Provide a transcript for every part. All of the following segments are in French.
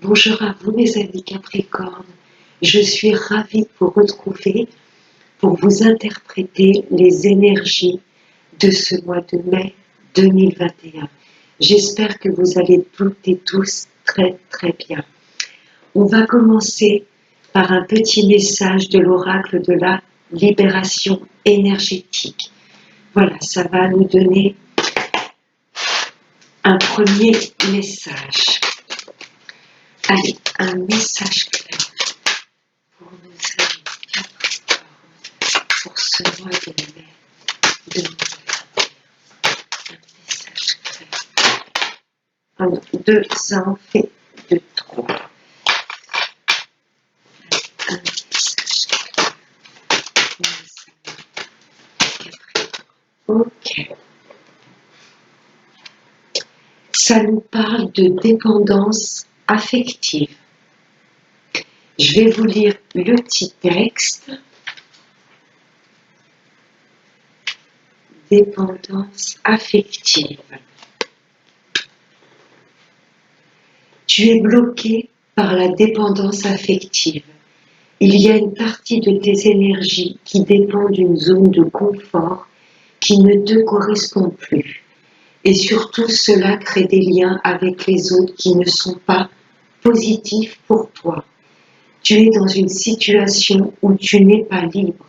Bonjour à vous mes amis Capricorne, je suis ravie de vous retrouver pour vous interpréter les énergies de ce mois de mai 2021. J'espère que vous allez toutes et tous très bien. On va commencer par un petit message de l'oracle de la libération énergétique. Voilà, ça va nous donner un premier message. Allez, un message clair pour nos amis Capricorne pour ce mois de mai 2021. Un message clair. 1, 2, ça en fait de trop. Un message clair pour nos amis Capricorne. Ok. Ça nous parle de dépendance affective. Je vais vous lire le petit texte. Dépendance affective. Tu es bloqué par la dépendance affective. Il y a une partie de tes énergies qui dépend d'une zone de confort qui ne te correspond plus. Et surtout, cela crée des liens avec les autres qui ne sont pas positifs pour toi. Tu es dans une situation où tu n'es pas libre.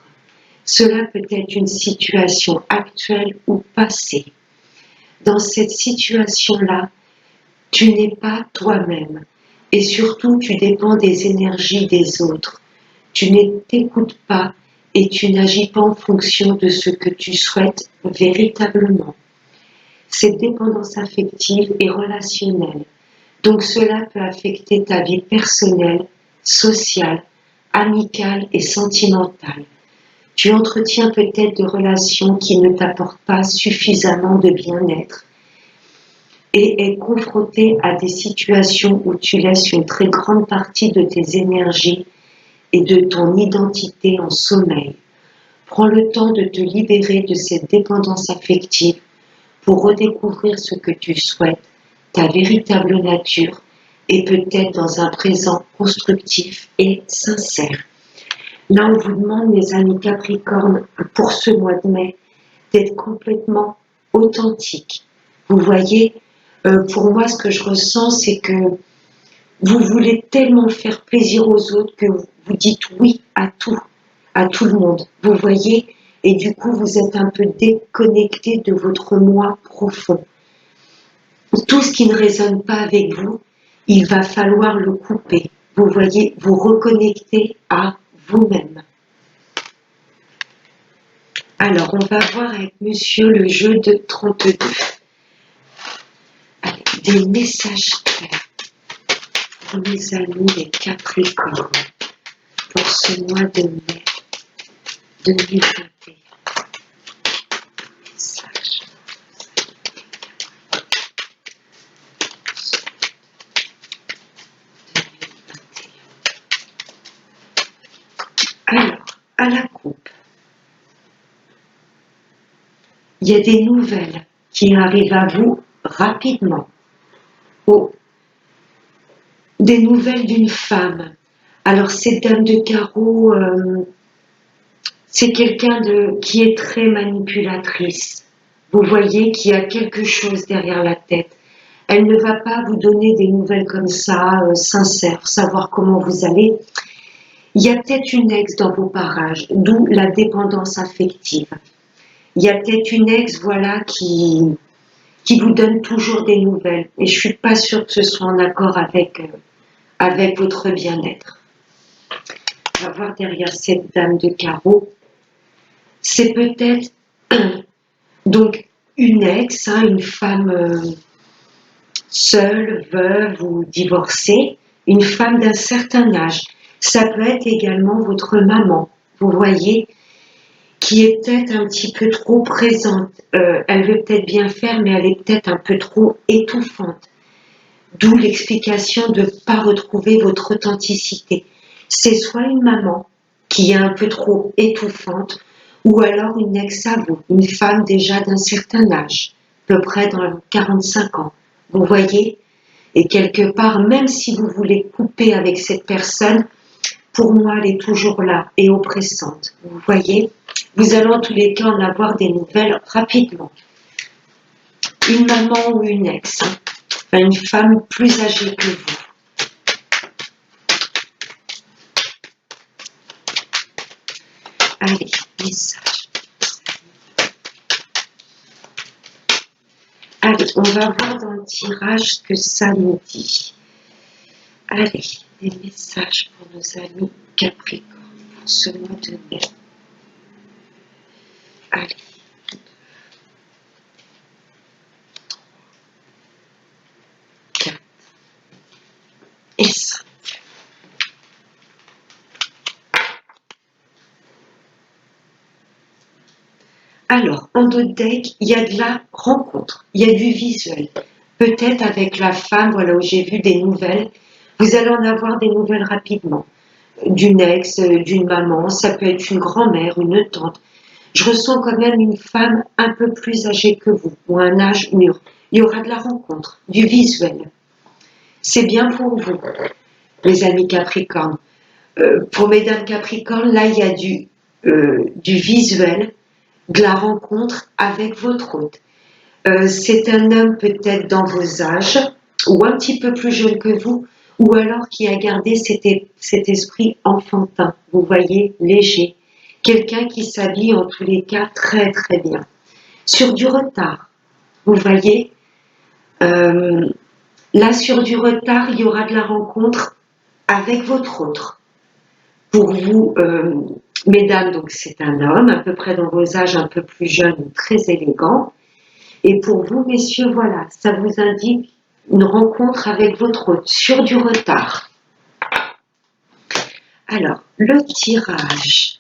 Cela peut être une situation actuelle ou passée. Dans cette situation-là, tu n'es pas toi-même et surtout tu dépends des énergies des autres. Tu ne t'écoutes pas et tu n'agis pas en fonction de ce que tu souhaites véritablement. Cette dépendance affective est relationnelle, donc cela peut affecter ta vie personnelle, sociale, amicale et sentimentale. Tu entretiens peut-être des relations qui ne t'apportent pas suffisamment de bien-être et es confronté à des situations où tu laisses une très grande partie de tes énergies et de ton identité en sommeil. Prends le temps de te libérer de cette dépendance affective pour redécouvrir ce que tu souhaites, ta véritable nature et peut-être dans un présent constructif et sincère. Là, on vous demande, mes amis Capricorne, pour ce mois de mai, d'être complètement authentique. Vous voyez, pour moi, ce que je ressens, c'est que vous voulez tellement faire plaisir aux autres que vous dites oui à tout le monde. Vous voyez, et du coup, vous êtes un peu déconnecté de votre moi profond. Tout ce qui ne résonne pas avec vous, il va falloir le couper. Vous voyez, vous reconnecter à vous-même. Alors, on va voir avec monsieur le jeu de 32. Allez, des messages clairs pour mes amis les Capricornes pour ce mois de mai 2021. Message. Alors, à la coupe, il y a des nouvelles qui arrivent à vous rapidement. Oh, des nouvelles d'une femme. Alors, cette dame de carreau, c'est quelqu'un qui est très manipulatrice. Vous voyez qu'il y a quelque chose derrière la tête. Elle ne va pas vous donner des nouvelles comme ça, sincères, savoir comment vous allez. Il y a peut-être une ex dans vos parages, d'où la dépendance affective. Il y a peut-être une ex, voilà, qui vous donne toujours des nouvelles. Et je suis pas sûre que ce soit en accord avec votre bien-être. On va voir derrière cette dame de carreau. C'est peut-être donc une ex, une femme seule, veuve ou divorcée, une femme d'un certain âge. Ça peut être également votre maman, vous voyez, qui est peut-être un petit peu trop présente. Elle veut peut-être bien faire, mais elle est peut-être un peu trop étouffante. D'où l'explication de ne pas retrouver votre authenticité. C'est soit une maman qui est un peu trop étouffante, ou alors une ex à vous, une femme déjà d'un certain âge, à peu près dans 45 ans. Vous voyez, Et quelque part, même si vous voulez couper avec cette personne, pour moi, elle est toujours là et oppressante. Vous voyez, vous allez en tous les cas en avoir des nouvelles rapidement. Une maman ou une ex, enfin, une femme plus âgée que vous. Allez, message. Allez, on va voir dans le tirage ce que ça nous dit. Allez, des messages pour nos amis Capricorne pour ce mois de mai. Allez. 4 et 5. Alors, en d'autres decks, il y a de la rencontre, il y a du visuel. Peut-être avec la femme, voilà où j'ai vu des nouvelles. Vous allez en avoir des nouvelles rapidement. D'une ex, d'une maman, ça peut être une grand-mère, une tante. Je ressens quand même une femme un peu plus âgée que vous, ou un âge mûr. Il y aura de la rencontre, du visuel. C'est bien pour vous, les amis Capricorne. Pour mesdames Capricorne, là, il y a du visuel, de la rencontre avec votre hôte. C'est un homme peut-être dans vos âges, ou un petit peu plus jeune que vous, ou alors qui a gardé cet esprit enfantin, vous voyez, léger. Quelqu'un qui s'habille en tous les cas très très bien. Sur du retard, vous voyez, là sur du retard, il y aura de la rencontre avec votre autre. Pour vous, mesdames, donc c'est un homme, à peu près dans vos âges, un peu plus jeune, très élégant. Et pour vous, messieurs, voilà, ça vous indique une rencontre avec votre hôte sur du retard. Alors, le tirage.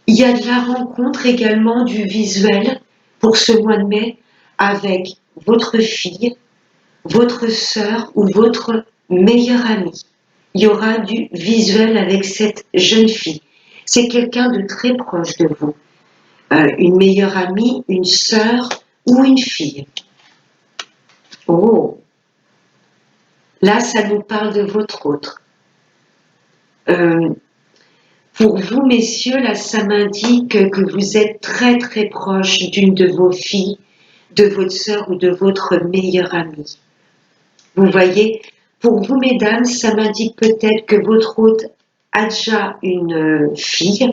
Il y a de la rencontre également du visuel pour ce mois de mai avec votre fille, votre sœur ou votre meilleure amie. Il y aura du visuel avec cette jeune fille. C'est quelqu'un de très proche de vous. Une meilleure amie, une sœur ou une fille. Oh, là, ça nous parle de votre autre. Pour vous, messieurs, là, ça m'indique que vous êtes très très proche d'une de vos filles, de votre sœur ou de votre meilleure amie. Vous voyez, pour vous, mesdames, ça m'indique peut-être que votre hôte a déjà une fille,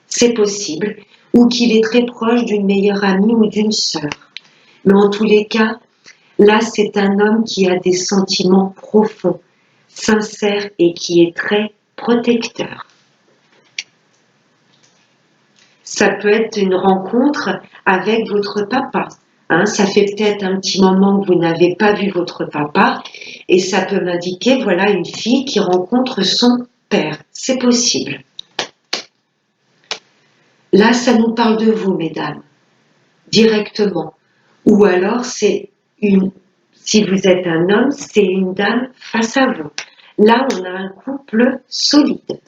c'est possible, ou qu'il est très proche d'une meilleure amie ou d'une sœur. Mais en tous les cas, là, c'est un homme qui a des sentiments profonds, sincères et qui est très protecteur. Ça peut être une rencontre avec votre papa. Ça fait peut-être un petit moment que vous n'avez pas vu votre papa et ça peut m'indiquer, voilà, une fille qui rencontre son père. C'est possible. Là, ça nous parle de vous, mesdames, directement. Ou alors, si vous êtes un homme, c'est une dame face à vous. Là, on a un couple solide.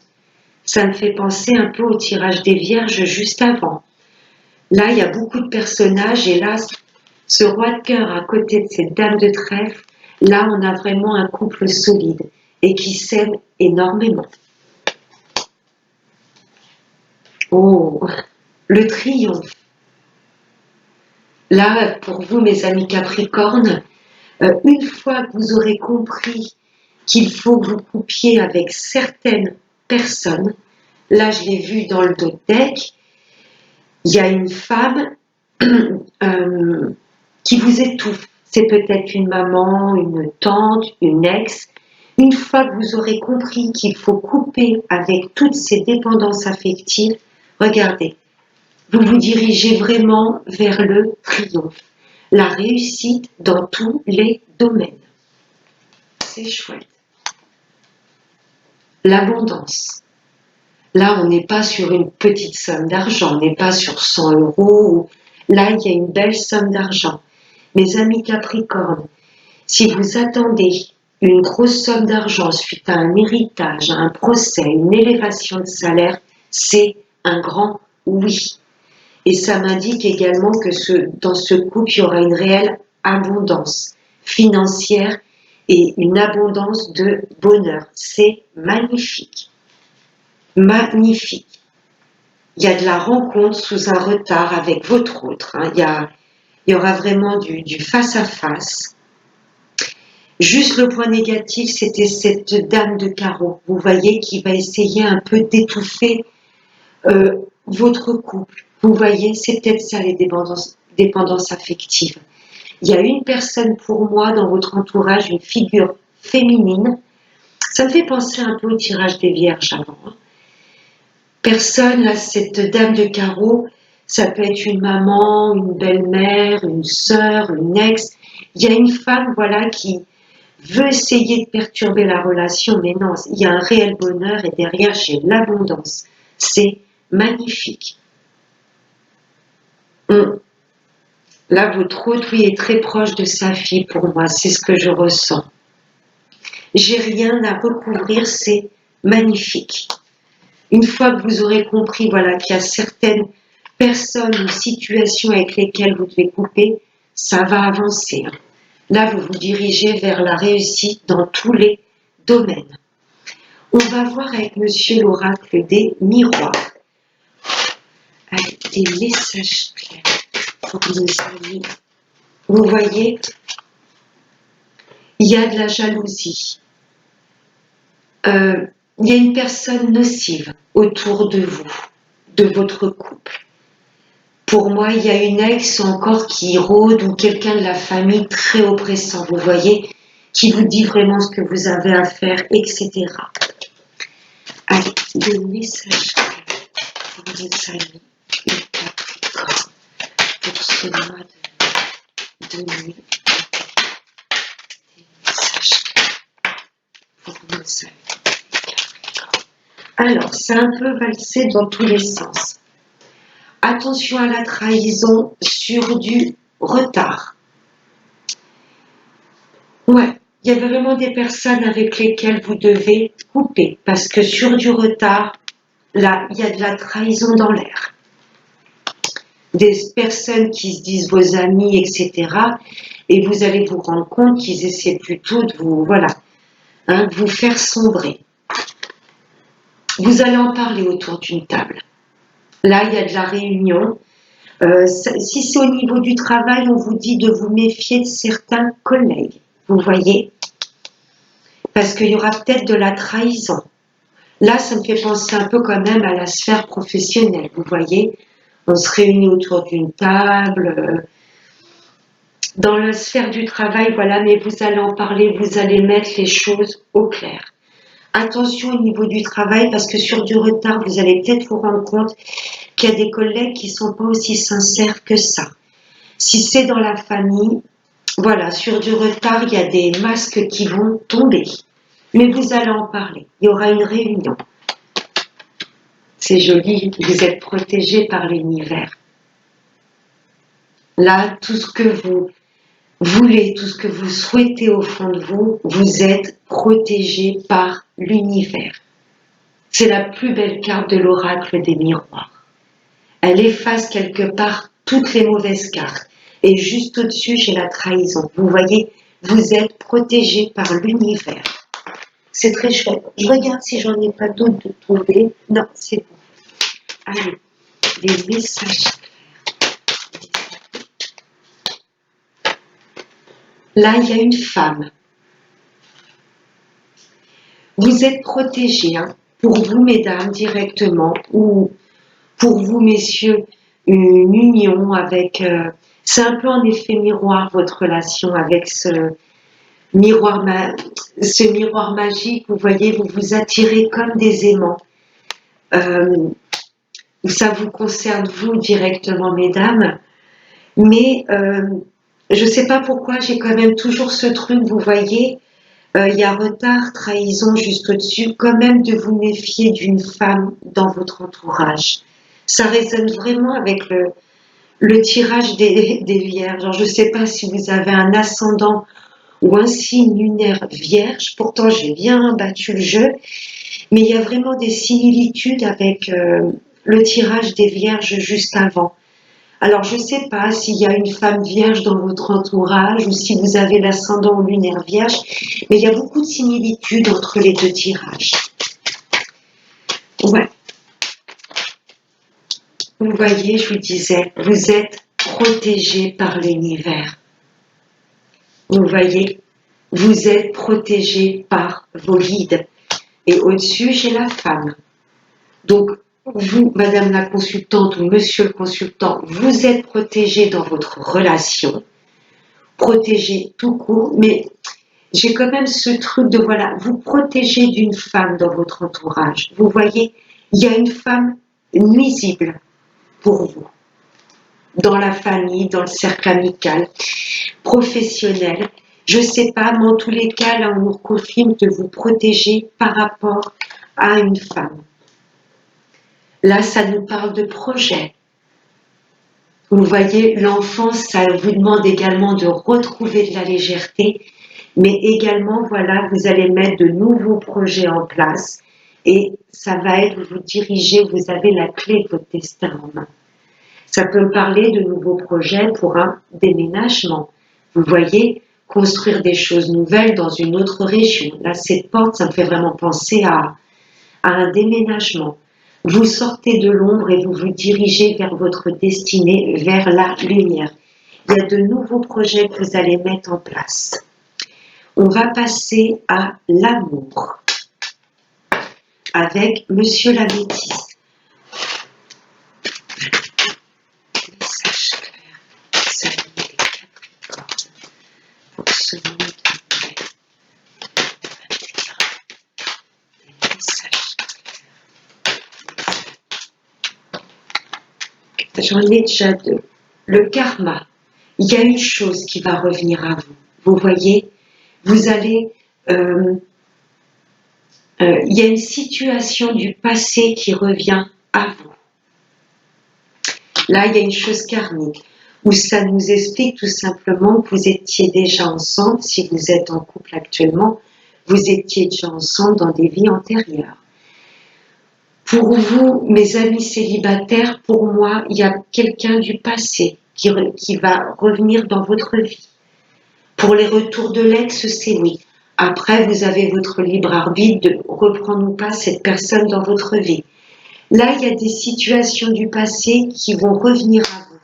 Ça me fait penser un peu au tirage des Vierges juste avant. Là, il y a beaucoup de personnages et là, ce roi de cœur à côté de cette dame de trèfle, là, on a vraiment un couple solide et qui s'aime énormément. Oh, le triomphe. Là, pour vous, mes amis Capricorne, une fois que vous aurez compris qu'il faut que vous coupiez avec certaines personnes, là, je l'ai vu dans le deck, il y a une femme qui vous étouffe. C'est peut-être une maman, une tante, une ex. Une fois que vous aurez compris qu'il faut couper avec toutes ces dépendances affectives, regardez, vous vous dirigez vraiment vers le triomphe, la réussite dans tous les domaines. C'est chouette. L'abondance. Là, on n'est pas sur une petite somme d'argent, on n'est pas sur 100 euros. Là, il y a une belle somme d'argent. Mes amis Capricorne, si vous attendez une grosse somme d'argent suite à un héritage, à un procès, une élévation de salaire, c'est un grand oui. Et ça m'indique également que dans ce couple, il y aura une réelle abondance financière et une abondance de bonheur. C'est magnifique. Magnifique. Il y a de la rencontre sous un retard avec votre autre. Hein. Il y aura vraiment du face à face. Juste le point négatif, c'était cette dame de carreau, vous voyez, qui va essayer un peu d'étouffer votre couple. Vous voyez, c'est peut-être ça les dépendances affectives. Il y a une personne pour moi dans votre entourage, une figure féminine. Ça me fait penser un peu au tirage des vierges avant. Hein. Personne, là, cette dame de carreau, ça peut être une maman, une belle-mère, une sœur, une ex. Il y a une femme, voilà, qui veut essayer de perturber la relation, mais non, il y a un réel bonheur et derrière, j'ai l'abondance. C'est magnifique. Là, votre autre, oui, est très proche de sa fille pour moi, c'est ce que je ressens. J'ai rien à recouvrir, c'est magnifique. Une fois que vous aurez compris, voilà, qu'il y a certaines personnes ou situations avec lesquelles vous devez couper, ça va avancer. Hein. Là, vous vous dirigez vers la réussite dans tous les domaines. On va voir avec Monsieur l'oracle des miroirs. Avec des messages clairs pour nos amis. Vous voyez, il y a de la jalousie. Il y a une personne nocive autour de vous, de votre couple. Pour moi, il y a une ex encore qui rôde ou quelqu'un de la famille très oppressant, vous voyez, qui vous dit vraiment ce que vous avez à faire, etc. Allez, des messages pour nos amis et Capricorne pour ce mois de nuit. Des messages pour nos amis et Capricorne. Alors, c'est un peu valsé dans tous les sens. Attention à la trahison sur du retard. Ouais, il y a vraiment des personnes avec lesquelles vous devez couper parce que sur du retard, là, il y a de la trahison dans l'air. Des personnes qui se disent vos amis, etc. Et vous allez vous rendre compte qu'ils essaient plutôt de vous, voilà, hein, de vous faire sombrer. Vous allez en parler autour d'une table. Là, il y a de la réunion. Si c'est au niveau du travail, on vous dit de vous méfier de certains collègues. Vous voyez? Parce qu'il y aura peut-être de la trahison. Là, ça me fait penser un peu quand même à la sphère professionnelle. Vous voyez? On se réunit autour d'une table. Dans la sphère du travail, voilà, mais vous allez en parler, vous allez mettre les choses au clair. Attention au niveau du travail, parce que sur du retard, vous allez peut-être vous rendre compte qu'il y a des collègues qui ne sont pas aussi sincères que ça. Si c'est dans la famille, voilà, sur du retard, il y a des masques qui vont tomber. Mais vous allez en parler. Il y aura une réunion. C'est joli, vous êtes protégé par l'univers. Là, tout ce que vous voulez, tout ce que vous souhaitez au fond de vous, vous êtes protégé par l'univers. C'est la plus belle carte de l'oracle des miroirs. Elle efface quelque part toutes les mauvaises cartes. Et juste au-dessus, j'ai la trahison. Vous voyez, vous êtes protégé par l'univers. C'est très chouette. Je regarde si j'en ai pas d'autres de trouver. Non, c'est bon. Allez, les messages clairs. Là, il y a une femme. Vous êtes protégés, hein, pour vous, mesdames, directement, ou pour vous, messieurs, une union avec... c'est un peu en effet miroir, votre relation avec ce miroir magique. Vous voyez, vous vous attirez comme des aimants. Ça vous concerne, vous, directement, mesdames. Mais je ne sais pas pourquoi, j'ai quand même toujours ce truc, vous voyez, il y a retard, trahison juste au-dessus, quand même de vous méfier d'une femme dans votre entourage. Ça résonne vraiment avec le tirage des vierges. Alors, je ne sais pas si vous avez un ascendant ou un signe lunaire vierge, pourtant j'ai bien battu le jeu, mais il y a vraiment des similitudes avec le tirage des vierges juste avant. Alors, je ne sais pas s'il y a une femme vierge dans votre entourage ou si vous avez l'ascendant lunaire vierge, mais il y a beaucoup de similitudes entre les deux tirages. Ouais. Vous voyez, je vous disais, vous êtes protégé par l'univers. Vous voyez, vous êtes protégé par vos guides. Et au-dessus, j'ai la femme. Donc, vous, madame la consultante ou monsieur le consultant, vous êtes protégé dans votre relation, protégé tout court, mais j'ai quand même ce truc de, voilà, vous protégez d'une femme dans votre entourage. Vous voyez, il y a une femme nuisible pour vous, dans la famille, dans le cercle amical, professionnel. Je ne sais pas, mais en tous les cas, là, on nous confirme de vous protéger par rapport à une femme. Là, ça nous parle de projet. Vous voyez, l'enfance, ça vous demande également de retrouver de la légèreté, mais également, voilà, vous allez mettre de nouveaux projets en place et ça va être, vous dirigez, vous avez la clé de votre destin en main. Ça peut me parler de nouveaux projets pour un déménagement. Vous voyez, construire des choses nouvelles dans une autre région. Là, cette porte, ça me fait vraiment penser à un déménagement. Vous sortez de l'ombre et vous vous dirigez vers votre destinée, vers la lumière. Il y a de nouveaux projets que vous allez mettre en place. On va passer à l'amour avec Monsieur l'Améthyste. Message clair, salut les Capricornes, pour ce mois de mai 2021. Des messages clairs. J'en ai déjà deux. Le karma. Il y a une chose qui va revenir à vous. Vous voyez, vous allez... il y a une situation du passé qui revient à vous. Là, il y a une chose karmique où ça nous explique tout simplement que vous étiez déjà ensemble. Si vous êtes en couple actuellement, vous étiez déjà ensemble dans des vies antérieures. Pour vous, mes amis célibataires, pour moi, il y a quelqu'un du passé qui va revenir dans votre vie. Pour les retours de l'ex, c'est oui. Après, vous avez votre libre arbitre de reprendre ou pas cette personne dans votre vie. Là, il y a des situations du passé qui vont revenir à vous.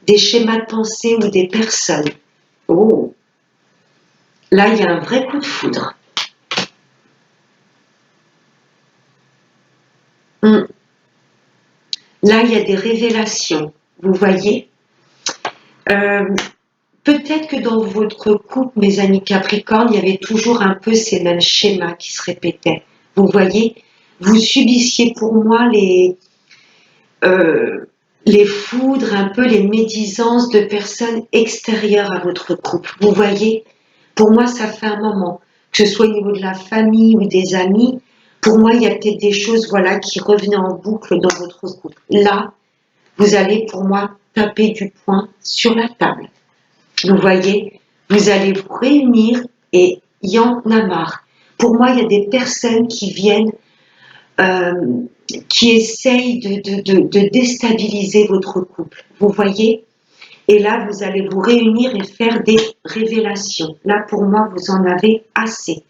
Des schémas de pensée ou des personnes. Oh! Là, il y a un vrai coup de foudre. Là, il y a des révélations. Vous voyez? Peut-être que dans votre couple, mes amis Capricornes, il y avait toujours un peu ces mêmes schémas qui se répétaient. Vous voyez? Vous subissiez pour moi les foudres, un peu les médisances de personnes extérieures à votre couple. Vous voyez? Pour moi, ça fait un moment, que ce soit au niveau de la famille ou des amis, pour moi, il y a peut-être des choses, voilà, qui revenaient en boucle dans votre couple. Là, vous allez, pour moi, taper du poing sur la table. Vous voyez, vous allez vous réunir et il y en a marre. Pour moi, il y a des personnes qui viennent, qui essayent de déstabiliser votre couple. Vous voyez? Et là, vous allez vous réunir et faire des révélations. Là, pour moi, vous en avez assez.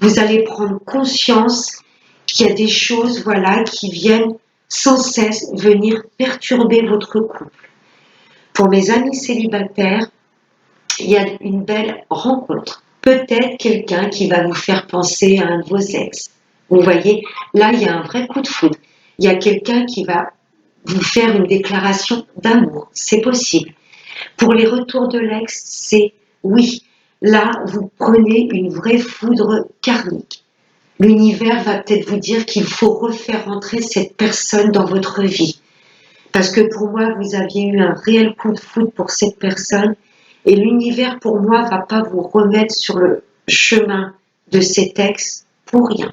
Vous allez prendre conscience qu'il y a des choses, voilà, qui viennent sans cesse venir perturber votre couple. Pour mes amis célibataires, il y a une belle rencontre. Peut-être quelqu'un qui va vous faire penser à un de vos ex. Vous voyez, là, il y a un vrai coup de foudre. Il y a quelqu'un qui va vous faire une déclaration d'amour. C'est possible. Pour les retours de l'ex, c'est oui. Là, vous prenez une vraie foudre karmique. L'univers va peut-être vous dire qu'il faut refaire entrer cette personne dans votre vie. Parce que pour moi, vous aviez eu un réel coup de foudre pour cette personne. Et l'univers, pour moi, ne va pas vous remettre sur le chemin de cet ex pour rien.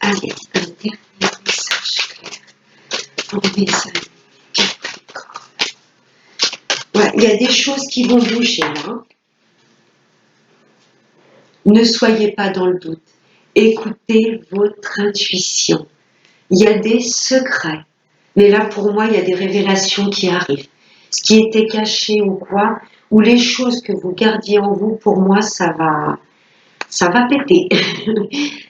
Allez, un dernier message clair pour mes amis Capricorne. Ouais, il y a des choses qui vont bouger là. Ne soyez pas dans le doute. Écoutez votre intuition. Il y a des secrets. Mais là, pour moi, il y a des révélations qui arrivent. Ce qui était caché ou quoi, ou les choses que vous gardiez en vous, pour moi, ça va péter.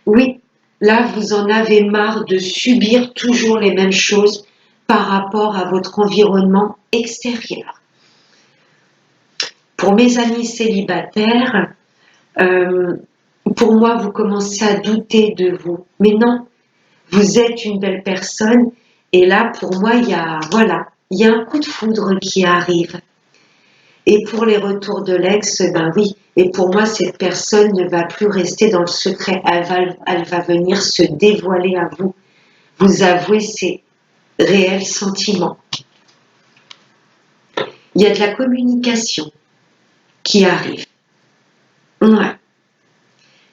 Oui, là, vous en avez marre de subir toujours les mêmes choses par rapport à votre environnement extérieur. Pour mes amis célibataires, pour moi, vous commencez à douter de vous. Mais non, vous êtes une belle personne. Et là, pour moi, il y a un coup de foudre qui arrive. Et pour les retours de l'ex, ben oui. Et pour moi, cette personne ne va plus rester dans le secret. Elle va venir se dévoiler à vous. Vous avouer ses réels sentiments. Il y a de la communication qui arrive. Ouais.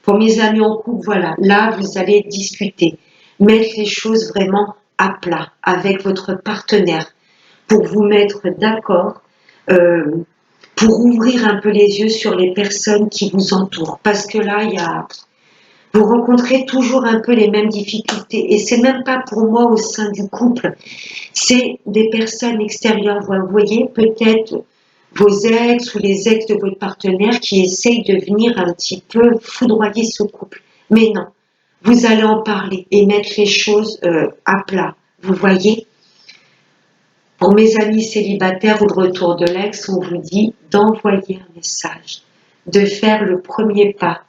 Pour mes amis en couple, voilà. Là, vous allez discuter. Mettre les choses vraiment à plat avec votre partenaire pour vous mettre d'accord, pour ouvrir un peu les yeux sur les personnes qui vous entourent. Parce que là, vous rencontrez toujours un peu les mêmes difficultés. Et c'est même pas pour moi au sein du couple. C'est des personnes extérieures. Vous voyez, peut-être vos ex ou les ex de votre partenaire qui essayent de venir un petit peu foudroyer ce couple. Mais non, vous allez en parler et mettre les choses à plat. Vous voyez? Pour mes amis célibataires ou de retour de l'ex, on vous dit d'envoyer un message, de faire le premier pas.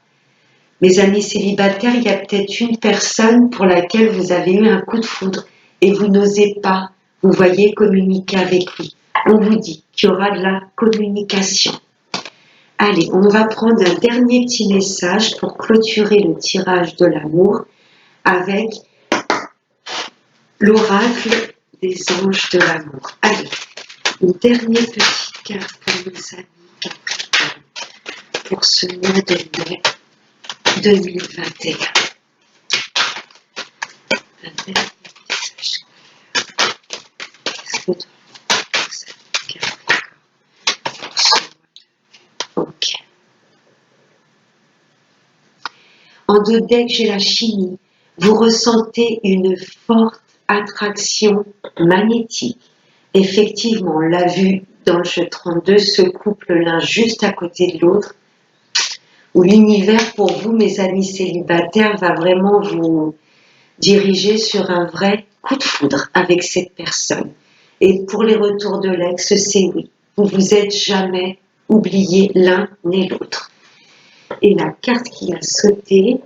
Mes amis célibataires, il y a peut-être une personne pour laquelle vous avez eu un coup de foudre et vous n'osez pas, vous voyez, communiquer avec lui. On vous dit qu'il y aura de la communication. Allez, on va prendre un dernier petit message pour clôturer le tirage de l'amour avec l'oracle des anges de l'amour. Allez, une dernière petite carte pour nos amis Capricorne pour ce mois de mai 2021. Un dernier message. Qu'est-ce que nos amis Capricorne pour ce mois de mai? Ok. En deux decks, j'ai la chimie. Vous ressentez une forte attraction magnétique. Effectivement, on l'a vu dans le jeu 32, ce couple l'un juste à côté de l'autre, où l'univers pour vous, mes amis célibataires, va vraiment vous diriger sur un vrai coup de foudre avec cette personne. Et pour les retours de l'ex, c'est oui, vous vous êtes jamais oubliés l'un ni l'autre. Et la carte qui a sauté,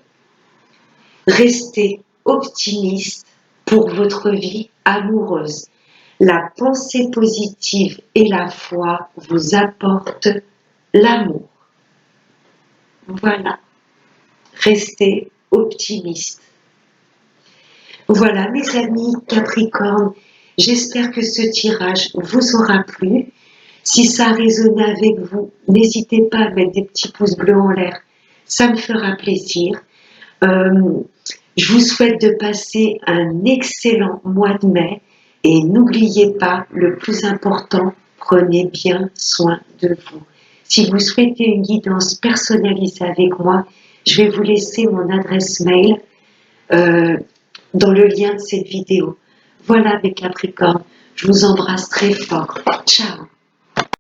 restez optimiste pour votre vie amoureuse. La pensée positive et la foi vous apportent l'amour. Voilà, restez optimiste. Voilà mes amis Capricorne, j'espère que ce tirage vous aura plu. Si ça a résonné avec vous, n'hésitez pas à mettre des petits pouces bleus en l'air, ça me fera plaisir. Je vous souhaite de passer un excellent mois de mai et n'oubliez pas, le plus important, prenez bien soin de vous. Si vous souhaitez une guidance personnalisée avec moi, je vais vous laisser mon adresse mail dans le lien de cette vidéo. Voilà mes Capricornes, je vous embrasse très fort. Ciao.